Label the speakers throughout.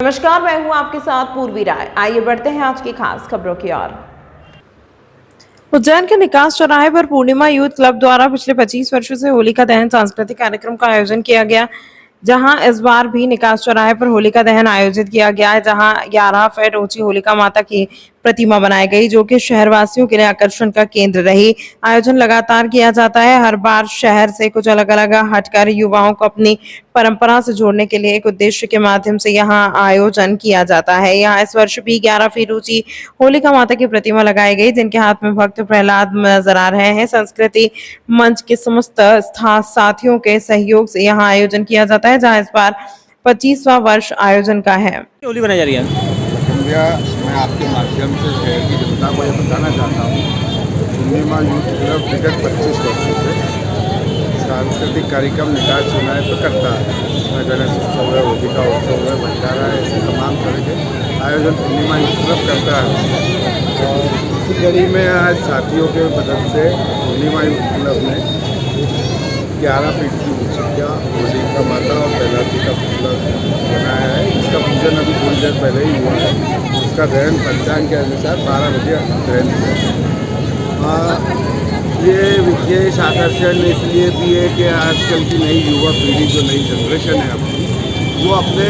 Speaker 1: नमस्कार, मैं हूं आपके साथ पूर्वी राय। आइए बढ़ते हैं आज की खास खबरों की ओर। उज्जैन के निकास चौराहे पर पूर्णिमा यूथ क्लब द्वारा पिछले 25 वर्षों से होलिका दहन सांस्कृतिक कार्यक्रम का आयोजन किया गया, जहां इस बार भी निकास चौराहे पर होलिका दहन आयोजित किया गया है, जहां 11 फीट ऊंची होलिका माता की प्रतिमा बनाई गई, जो कि शहरवासियों के लिए आकर्षण का केंद्र रही। आयोजन लगातार किया जाता है। हर बार शहर से कुछ अलग अलग हटकर युवाओं को अपनी परंपरा से जोड़ने के लिए एक उद्देश्य के माध्यम से यहाँ आयोजन किया जाता है। यहाँ इस वर्ष भी 11 फीट ऊंची होलिका माता की प्रतिमा लगाई गई, जिनके हाथ में भक्त प्रहलाद नजर आ रहे हैं। संस्कृति मंच के समस्त साथियों के सहयोग से यहाँ आयोजन किया जाता है, जहाँ इस बार 25वां वर्ष आयोजन का है।
Speaker 2: होली बनाई जा रही है।
Speaker 3: भैया, मैं आपके माध्यम से शहर की जनता को ये बताना चाहता हूँ, पूर्णिमा यूथ क्लब विगत 25 वर्षों से सांस्कृतिक कार्यक्रम निकास चौराहे पर करता है। इसमें गणेश उत्सव है, होलिका उत्सव है, भंडारा है, ऐसे तमाम तरह के आयोजन पूर्णिमा यूथ क्लब करता है। और इसी कड़ी में आज साथियों के मदद से पूर्णिमा यूथ क्लब ने 11 फीट की ऊंची होलिका माता और प्रहलाद जी का पुतला बनाया है। इसका पूजन अभी थोड़ी देर पहले ही हुआ है। उसका दहन पंचांग के अनुसार 12 बजे दहन हुआ। ये विशेष आकर्षण इसलिए भी है कि आजकल की नई युवा पीढ़ी, जो नई जनरेशन है अपनी, वो अपने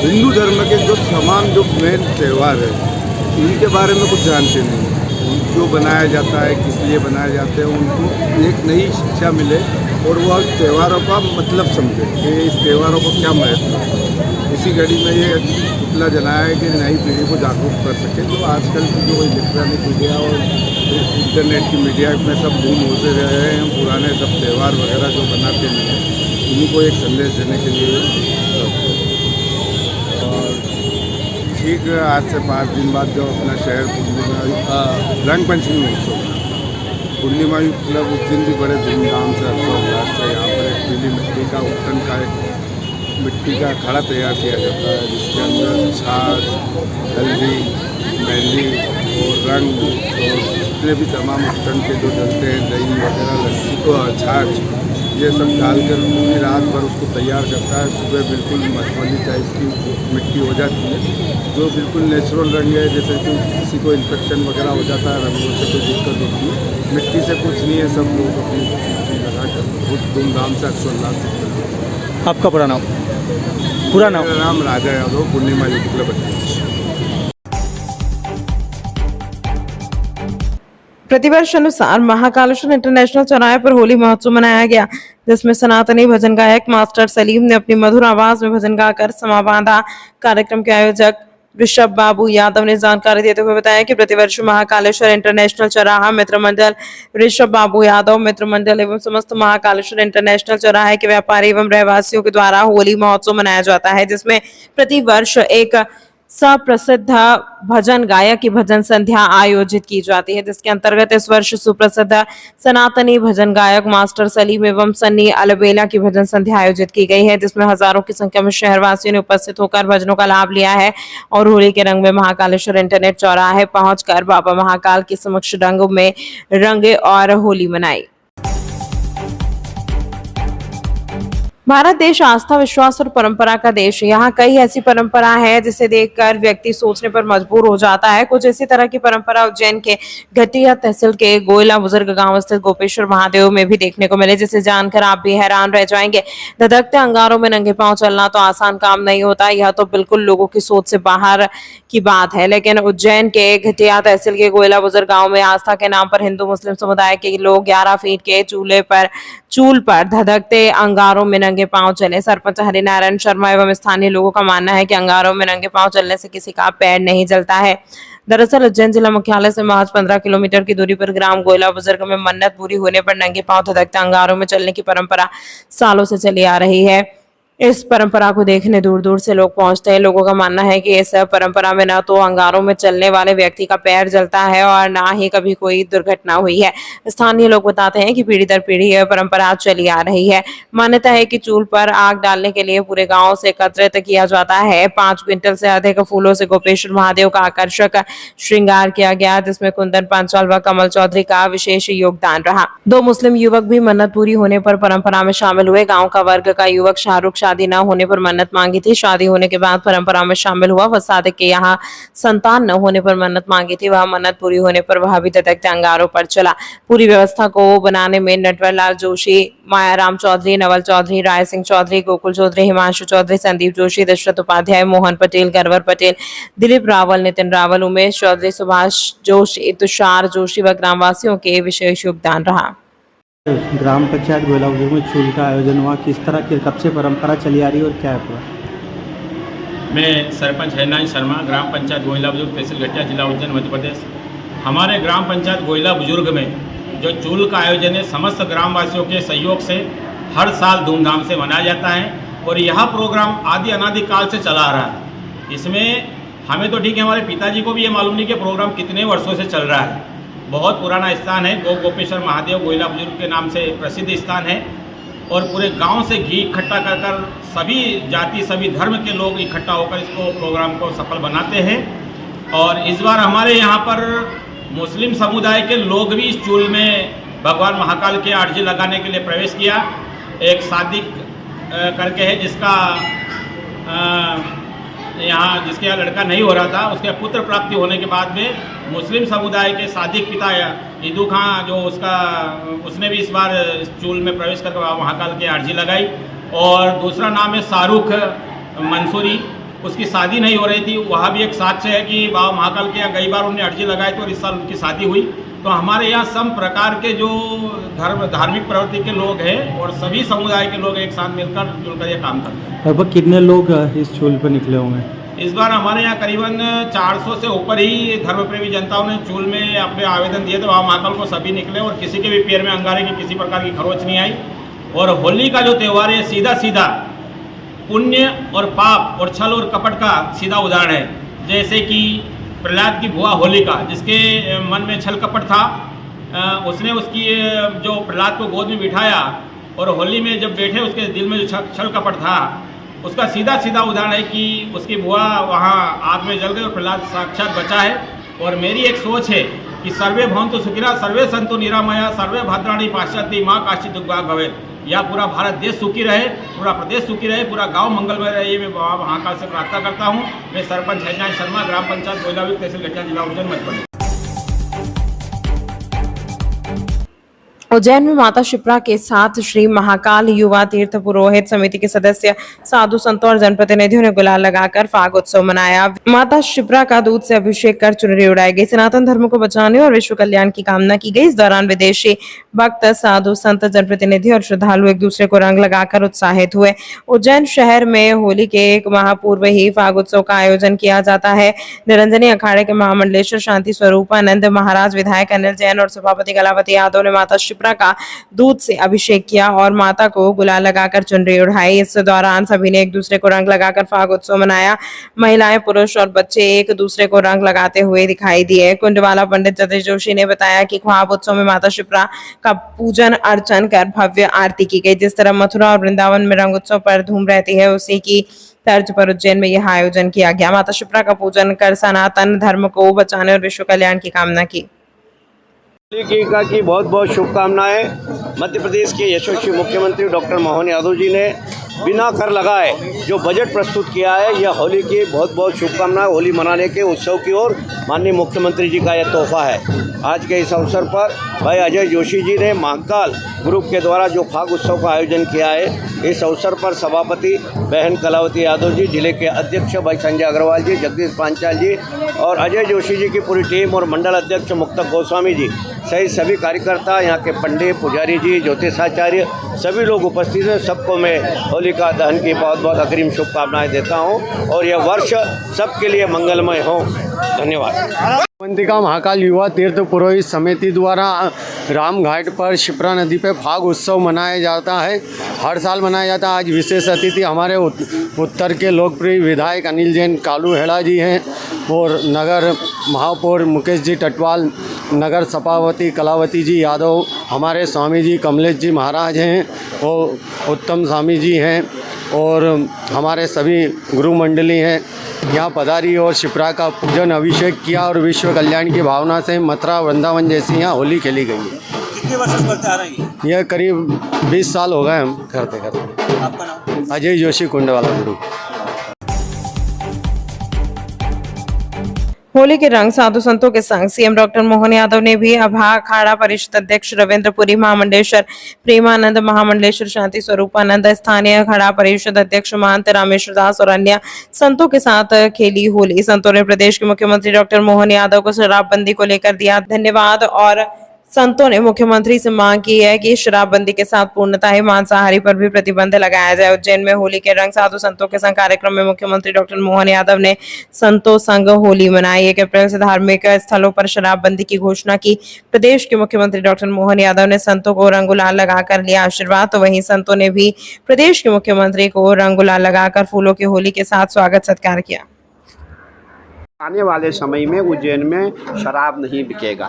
Speaker 3: हिंदू धर्म के जो तमाम जो मेन त्यौहार है इनके बारे में कुछ जानते नहीं। जो बनाया जाता है, किस लिए बनाए जाते हैं, उनको एक नई शिक्षा मिले और वह त्योहारों का मतलब समझे कि इस त्योहारों को क्या महत्व है। इसी घड़ी में ये पुतला जलाया है कि नई पीढ़ी को जागरूक कर सके। तो आजकल की जो इलेक्ट्रॉनिक मीडिया और इंटरनेट की मीडिया में सब गुम होते रहे हैं, हम पुराने सब त्यौहार वगैरह जो बनाते हैं उन्हीं को एक संदेश देने के लिए। ठीक आज से 5 दिन बाद जो अपना शहर पूर्णिमा रंग पंचमी उत्सव, पूर्णिमा यूथ क्लब उस दिन भी बड़े धूमधाम से हर्षोल्लास से यहाँ पर एक पीली मिट्टी का उत्तन का एक मिट्टी का अखाड़ा तैयार किया जाता है, जिसके अंदर छाछ, हल्दी, मेहंदी और रंग और जितने भी तमाम उत्तन के जो डलते हैं, दही वगैरह, लस्सी को छाछ, ये सब डालकर पूरी रात भर उसको तैयार करता है। सुबह बिल्कुल मखमली टाइप की मिट्टी हो जाती है, जो बिल्कुल नेचुरल रंग है। जैसे कि किसी को इन्फेक्शन वगैरह हो जाता है, रंगों से कोई दिक्कत होती है, मिट्टी से कुछ नहीं है। सब लोग अपनी मिट्टी लगाकर बहुत धूमधाम से हर्षोल्लास से करते हैं।
Speaker 2: आपका पूरा नाम?
Speaker 3: मेरा नाम राजा यादव, पूर्णिमा यूथ क्लब अध्यक्ष।
Speaker 1: प्रतिवर्ष अनुसार महाकालेश्वर इंटरनेशनल चौराहे पर होली महोत्सव मनाया गया, जिसमें सनातनी भजन गायक मास्टर सलीम ने अपनी मधुर आवाज में भजन गाकर समा बांधा। कार्यक्रम के आयोजक ऋषभ बाबू यादव ने जानकारी देते हुए बताया कि प्रतिवर्ष महाकालेश्वर इंटरनेशनल चौराहा मित्र मंडल ऋषभ बाबू यादव मित्र मंडल एवं समस्त महाकालेश्वर इंटरनेशनल चौराहे के व्यापारी एवं रहवासियों के द्वारा होली महोत्सव मनाया जाता है, जिसमें प्रतिवर्ष एक सुप्रसिद्ध भजन गायक की भजन संध्या आयोजित की जाती है, जिसके अंतर्गत इस वर्ष सुप्रसिद्ध सनातनी भजन गायक मास्टर सलीम एवं सन्नी अलबेला की भजन संध्या आयोजित की गई है, जिसमें हजारों की संख्या में शहरवासियों ने उपस्थित होकर भजनों का लाभ लिया है और होली के रंग में महाकालेश्वर इंटरनेट चौराहे पहुंचकर बाबा महाकाल के समक्ष रंग में रंगे और होली मनाई। भारत देश आस्था, विश्वास और परंपरा का देश है। यहाँ कई ऐसी परंपरा है जिसे देखकर व्यक्ति सोचने पर मजबूर हो जाता है। कुछ इसी तरह की परंपरा उज्जैन के घटिया तहसील के गोयला बुजुर्ग गांव स्थित गोपेश्वर महादेव में भी देखने को मिले, जिसे जानकर आप भी हैरान रह जाएंगे। धधकते अंगारों में नंगे पांव चलना तो आसान काम नहीं होता। यह तो बिल्कुल लोगों की सोच से बाहर की बात है। लेकिन उज्जैन के घटिया तहसील के गोयला बुजुर्ग गाँव में आस्था के नाम पर हिंदू मुस्लिम समुदाय के लोग 11 फीट के चूल पर धधकते अंगारों में नंगे पांव चले। सरपंच हरिनारायण शर्मा एवं स्थानीय लोगों का मानना है कि अंगारों में नंगे पांव चलने से किसी का पैर नहीं जलता है। दरअसल उज्जैन जिला मुख्यालय से महज 15 किलोमीटर की दूरी पर ग्राम गोयला बुजुर्ग में मन्नत पूरी होने पर नंगे पांव धधकते अंगारों में चलने की परंपरा सालों से चली आ रही है। इस परंपरा को देखने दूर दूर से लोग पहुंचते हैं। लोगों का मानना है कि इस परंपरा में न तो अंगारों में चलने वाले व्यक्ति का पैर जलता है और न ही कभी कोई दुर्घटना हुई है। स्थानीय लोग बताते हैं कि पीढ़ी दर पीढ़ी यह परंपरा चली आ रही है। मान्यता है कि चूल पर आग डालने के लिए पूरे गांव से एकत्रित किया जाता है। 5 क्विंटल से अधिक फूलों से गोपेश्वर महादेव का आकर्षक श्रृंगार किया गया, जिसमें कुंदन पांचाल व कमल चौधरी का विशेष योगदान रहा। 2 मुस्लिम युवक भी मन्नत पूरी होने पर परंपरा में शामिल हुए। गाँव का वर्ग का युवक शाहरुख शादी न होने पर मन्नत मांगी थी। शादी होने के बाद परंपरा में शामिल हुआ। वह सादिक के यहाँ संतान न होने पर मन्नत मांगी थी। वह मन्नत पूरी होने पर वह भी तथक अंगारों पर चला। पूरी व्यवस्था को बनाने में नटवर लाल जोशी, मायाराम चौधरी, नवल चौधरी, राय सिंह चौधरी, गोकुल चौधरी, हिमांशु चौधरी, संदीप जोशी, दशरथ उपाध्याय, मोहन पटेल, गरवर पटेल, दिलीप रावल, नितिन रावल, उमेश चौधरी, सुभाष जोशी, तुषार जोशी व ग्रामवासियों के विशेष योगदान रहा।
Speaker 2: ग्राम पंचायत गोयला बुजुर्ग में चूल का आयोजन हुआ, किस तरह की कब से परंपरा चली आ रही है और क्या है पूरा?
Speaker 4: मैं सरपंच हैनान शर्मा, ग्राम पंचायत गोयला बुजुर्ग, तहसील घटिया, जिला उज्जैन, मध्य प्रदेश। हमारे ग्राम पंचायत गोयला बुजुर्ग में जो चूल का आयोजन है समस्त ग्रामवासियों के सहयोग से हर साल धूमधाम से मनाया जाता है और यह प्रोग्राम आदि अनादि काल से चला आ रहा है। इसमें हमें तो ठीक है, हमारे पिताजी को भी ये मालूम नहीं कि प्रोग्राम कितने वर्षों से चल रहा है। बहुत पुराना स्थान है, गोपेश्वर महादेव गोयला बुजुर्ग के नाम से प्रसिद्ध स्थान है और पूरे गांव से घी इकट्ठा कर कर सभी जाति सभी धर्म के लोग इकट्ठा होकर इसको प्रोग्राम को सफल बनाते हैं। और इस बार हमारे यहाँ पर मुस्लिम समुदाय के लोग भी इस चूल में भगवान महाकाल के आरजी लगाने के लिए प्रवेश किया। एक सादिक करके है जिसका यहाँ जिसके यहाँ लड़का नहीं हो रहा था, उसके पुत्र प्राप्ति होने के बाद में मुस्लिम समुदाय के सादिक पिता ईदू खां जो उसने भी इस बार चूल में प्रवेश करके बाबा महाकाल की आरजी लगाई। और दूसरा नाम है शाहरुख मंसूरी, उसकी शादी नहीं हो रही थी। वहाँ भी एक साक्ष्य है कि बाबा महाकाल के यहाँ कई बार उन्होंने अर्जी लगाई थी और इस साल उनकी शादी हुई। तो हमारे यहाँ सब प्रकार के जो धार्मिक प्रवृत्ति के लोग हैं और सभी समुदाय के लोग एक साथ मिलकर जुलकर ये काम करते हैं।
Speaker 2: लगभग कितने लोग इस चूल पर निकले होंगे?
Speaker 4: इस बार हमारे यहाँ करीबन 400 से ऊपर ही धर्मप्रेमी जनताओं ने चूल में अपने आवेदन दिए थे। बाबा महाकाल को सभी निकले और किसी के भी पैर में अंगारे की किसी प्रकार की खरोच नहीं आई। और होली का जो त्यौहार है सीधा सीधा पुण्य और पाप और छल और कपट का सीधा उदाहरण है। जैसे कि प्रहलाद की बुआ होलिका, जिसके मन में छल कपट था, उसने उसकी जो प्रहलाद को गोद में बिठाया और होली में जब बैठे उसके दिल में जो छल कपट था, उसका सीधा सीधा उदाहरण है कि उसकी बुआ वहाँ आग में जल गई और प्रहलाद साक्षात बचा है। और मेरी एक सोच है कि सर्वे भवन्तु सुखिनः, सर्वे सन्तु निरामया, सर्वे भद्राणि पश्यन्ति मा काचित् दुःखभाग् भवेत्। या पूरा भारत देश सुखी रहे, पूरा प्रदेश सुखी रहे, पूरा गांव मंगलमय रहे, ये मैं बाबा महाकाल से प्रार्थना करता हूं। मैं सरपंच हैनान शर्मा, ग्राम पंचायत गोयला बुजुर्ग, तहसील घटिया, जिला उज्जैन, मध्य प्रदेश।
Speaker 1: उज्जैन में माता शिप्रा के साथ श्री महाकाल युवा तीर्थ पुरोहित समिति के सदस्य, साधु संतों और जनप्रतिनिधियों ने गुलाल लगाकर फाग उत्सव मनाया। माता शिप्रा का दूध से अभिषेक कर चुनरी उड़ाई गई। सनातन धर्म को बचाने और विश्व कल्याण की कामना की गई। इस दौरान विदेशी भक्त, साधु संत, जनप्रतिनिधि और श्रद्धालु एक दूसरे को रंग लगाकर उत्साहित हुए। उज्जैन शहर में होली के एक माह पूर्व ही फाग उत्सव का आयोजन किया जाता है। निरंजनी अखाड़े के महामंडलेश्वर शांति स्वरूपानंद महाराज, विधायक अनिल जैन और सभापति कलावती यादव ने माता शिप्रा का दूध से अभिषेक किया और माता को गुलाल लगाकर चुनरी उड़ाई। इस दौरान सभी ने एक दूसरे को रंग लगाकर फाग उत्सव मनाया। महिलाएं, पुरुष और बच्चे एक दूसरे को रंग लगाते हुए दिखाई दिए। कुंडवाला पंडित जतेश जोशी ने बताया कि फाग उत्सव में माता शिप्रा का पूजन अर्चन कर भव्य आरती की गई। जिस तरह मथुरा और वृंदावन में रंग उत्सव पर धूम रहती है, उसी की तर्ज पर उज्जैन में यह आयोजन किया गया। माता शिप्रा का पूजन कर सनातन धर्म को बचाने और विश्व कल्याण की कामना की।
Speaker 5: होली की बहुत बहुत शुभकामनाएं। मध्य प्रदेश के यशस्वी मुख्यमंत्री डॉक्टर मोहन यादव जी ने बिना कर लगाए जो बजट प्रस्तुत किया है, यह होली की बहुत बहुत शुभकामनाएं। होली मनाने के उत्सव की ओर माननीय मुख्यमंत्री जी का यह तोहफा है। आज के इस अवसर पर भाई अजय जोशी जी ने महाकाल ग्रुप के द्वारा जो फाग उत्सव का आयोजन किया है, इस अवसर पर सभापति बहन कलावती यादव जी, जिले के अध्यक्ष भाई संजय अग्रवाल जी, जगदीश पांचाल जी और अजय जोशी जी की पूरी टीम और मंडल अध्यक्ष मुक्तक गोस्वामी जी सहित सभी कार्यकर्ता, यहाँ के पंडित, पुजारी जी, ज्योतिषाचार्य, सभी लोग उपस्थित हैं। सबको मैं होलिका दहन की बहुत बहुत अग्रिम शुभकामनाएं देता हूँ और यह वर्ष सबके लिए मंगलमय हो। धन्यवाद।
Speaker 6: अवंतिका महाकाल युवा तीर्थ पुरोहित समिति द्वारा रामघाट पर शिप्रा नदी पर फाग उत्सव मनाया जाता है। हर साल मनाया जाता है। आज विशेष अतिथि हमारे उत्तर के लोकप्रिय विधायक अनिल जैन कालू हेड़ा जी हैं और नगर महापौर मुकेश जी टटवाल, नगर सभापति कलावती जी यादव, हमारे स्वामी जी कमलेश जी महाराज हैं और उत्तम स्वामी जी हैं और हमारे सभी गुरु मंडली हैं। यहाँ पधारी और शिप्रा का पूजन अभिषेक किया और विश्व कल्याण की भावना से मथुरा वृंदावन जैसी यहाँ होली खेली गई है।
Speaker 5: कितने वर्ष से करते आ रहे हैं?
Speaker 6: यह करीब 20 साल हो गए हम करते करते। आपका नाम? अजय जोशी, कुंडवाला गुरु।
Speaker 1: होली के रंग साधु संतों के संग सीएम डॉक्टर मोहन यादव ने भी अभा अखाड़ा परिषद अध्यक्ष रविंद्रपुरी, महामंडलेश्वर प्रेमानंद, महामंडलेश्वर शांति स्वरूपानंद, स्थानीय अखाड़ा परिषद अध्यक्ष महंत रामेश्वर दास और अन्य संतों के साथ खेली होली। संतों ने प्रदेश के मुख्यमंत्री डॉक्टर मोहन यादव को शराबबंदी को लेकर दिया धन्यवाद और संतों ने मुख्यमंत्री से मांग की है कि शराबबंदी के साथ पूर्णतः ही मांसाहारी पर भी प्रतिबंध लगाया जाए। उज्जैन में होली के रंग साधु संतों के संग कार्यक्रम में मुख्यमंत्री डॉक्टर मोहन यादव ने संतों संग होली मनाई। 1 अप्रैल से धार्मिक स्थलों पर शराबबंदी की घोषणा की। प्रदेश के मुख्यमंत्री डॉक्टर मोहन यादव ने संतों को रंग गुलाल लगाकर लिया आशीर्वाद, तो वहीं संतों ने भी प्रदेश के मुख्यमंत्री को रंग गुलाल लगाकर फूलों की होली के साथ स्वागत सत्कार किया।
Speaker 5: आने वाले समय में उज्जैन में शराब नहीं बिकेगा,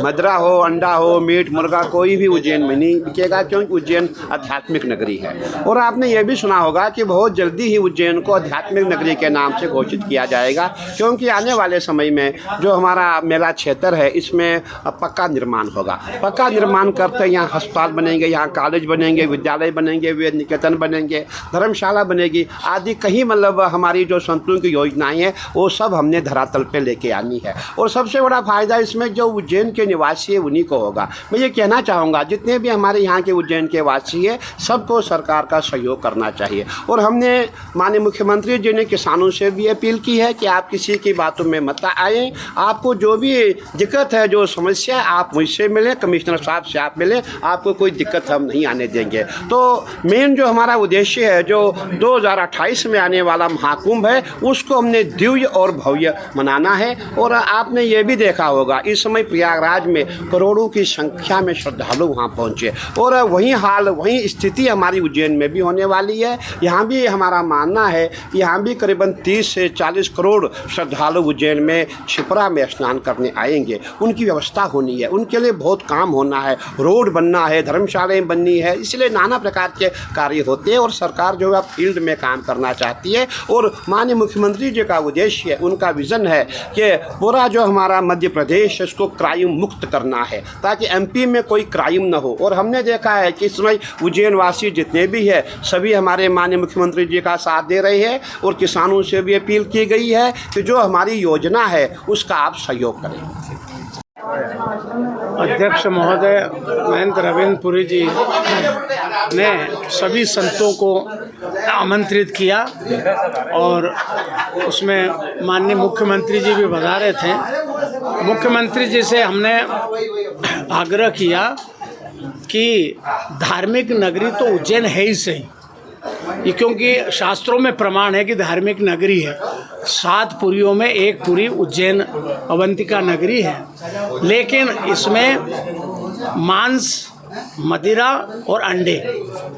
Speaker 5: मदरा हो, अंडा हो, मीट मुर्गा कोई भी उज्जैन में नहीं बिकेगा, क्योंकि उज्जैन आध्यात्मिक नगरी है। और आपने ये भी सुना होगा कि बहुत जल्दी ही उज्जैन को आध्यात्मिक नगरी के नाम से घोषित किया जाएगा, क्योंकि आने वाले समय में जो हमारा मेला क्षेत्र है इसमें पक्का निर्माण होगा। पक्का निर्माण करते यहाँ अस्पताल बनेंगे, यहाँ कॉलेज बनेंगे, विद्यालय बनेंगे, वेद निकेतन बनेंगे, धर्मशाला बनेगी आदि कहीं मतलब हमारी जो संतों की योजनाएं हैं वो सब हमने धरातल पे लेके आनी है। और सबसे बड़ा फ़ायदा इसमें जो उज्जैन के निवासी है उन्हीं को होगा। मैं ये कहना चाहूँगा जितने भी हमारे यहाँ के उज्जैन के वासी है सबको सरकार का सहयोग करना चाहिए। और हमने माननीय मुख्यमंत्री जी ने किसानों से भी अपील की है कि आप किसी की बातों में मत आए, आपको जो भी दिक्कत है, जो समस्या है, आप मुझसे मिलें, कमिश्नर साहब से आप मिलें, आपको कोई दिक्कत हम नहीं आने देंगे। तो मेन जो हमारा उद्देश्य है जो 2028 में आने वाला महाकुंभ है उसको हमने दिव्य और भव्य मनाना है। और आपने ये भी देखा होगा इस समय प्रयागराज में करोड़ों की संख्या में श्रद्धालु वहाँ पहुँचे, और वही स्थिति हमारी उज्जैन में भी होने वाली है। यहाँ भी हमारा मानना है यहाँ भी करीबन 30 से 40 करोड़ श्रद्धालु उज्जैन में क्षिप्रा में स्नान करने आएंगे। उनकी व्यवस्था होनी है, उनके लिए बहुत काम होना है, रोड बनना है, धर्मशालाएँ बननी है, इसलिए नाना प्रकार के कार्य होते हैं। और सरकार जो है फील्ड में काम करना चाहती है। और माननीय मुख्यमंत्री जी का उद्देश्य है, उनका विज़न है कि पूरा जो हमारा मध्य प्रदेश है उसको क्राइम मुक्त करना है, ताकि एमपी में कोई क्राइम ना हो। और हमने देखा है कि इस समय उज्जैन वासी जितने भी है सभी हमारे माननीय मुख्यमंत्री जी का साथ दे रहे हैं। और किसानों से भी अपील की गई है कि जो हमारी योजना है उसका आप सहयोग करें।
Speaker 7: अध्यक्ष महोदय महंत रविंद्रपुरी जी ने सभी संतों को आमंत्रित किया और उसमें माननीय मुख्यमंत्री जी भी पधारे थे। मुख्यमंत्री जी से हमने आग्रह किया कि धार्मिक नगरी तो उज्जैन है ही सही, ये क्योंकि शास्त्रों में प्रमाण है कि धार्मिक नगरी है। 7 पुरियों में एक पुरी उज्जैन अवंतिका नगरी है, लेकिन इसमें मांस, मदिरा और अंडे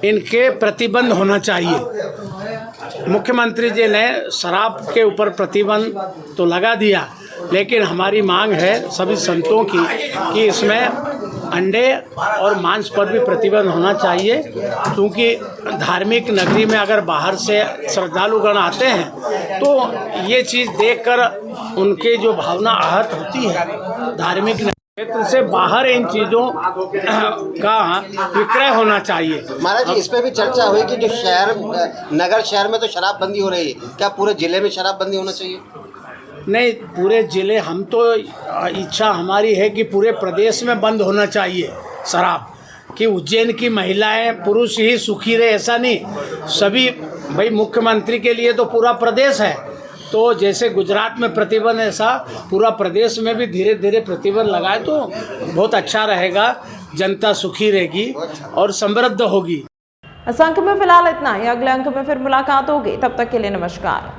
Speaker 7: इनके प्रतिबंध होना चाहिए। मुख्यमंत्री जी ने शराब के ऊपर प्रतिबंध तो लगा दिया, लेकिन हमारी मांग है सभी संतों की कि इसमें अंडे और मांस पर भी प्रतिबंध होना चाहिए, क्योंकि धार्मिक नगरी में अगर बाहर से श्रद्धालुगण आते हैं तो ये चीज़ देखकर उनके जो भावना आहत होती है। धार्मिक क्षेत्र से बाहर इन चीज़ों का विक्रय होना चाहिए।
Speaker 8: महाराज जी, इस पर भी चर्चा हुई कि जो नगर शहर में तो शराबबंदी हो रही है, क्या पूरे जिले में शराबबंदी होना चाहिए?
Speaker 7: नहीं, पूरे ज़िले, हम तो इच्छा हमारी है कि पूरे प्रदेश में बंद होना चाहिए शराब, कि उज्जैन की महिलाएं पुरुष ही सुखी रहे ऐसा नहीं। सभी भाई मुख्यमंत्री के लिए तो पूरा प्रदेश है, तो जैसे गुजरात में प्रतिबंध ऐसा पूरा प्रदेश में भी धीरे धीरे प्रतिबंध लगाए तो बहुत अच्छा रहेगा, जनता सुखी रहेगी और समृद्ध होगी।
Speaker 1: इस अंक में फिलहाल इतना ही, अगले अंक में फिर मुलाकात होगी, तब तक के लिए नमस्कार।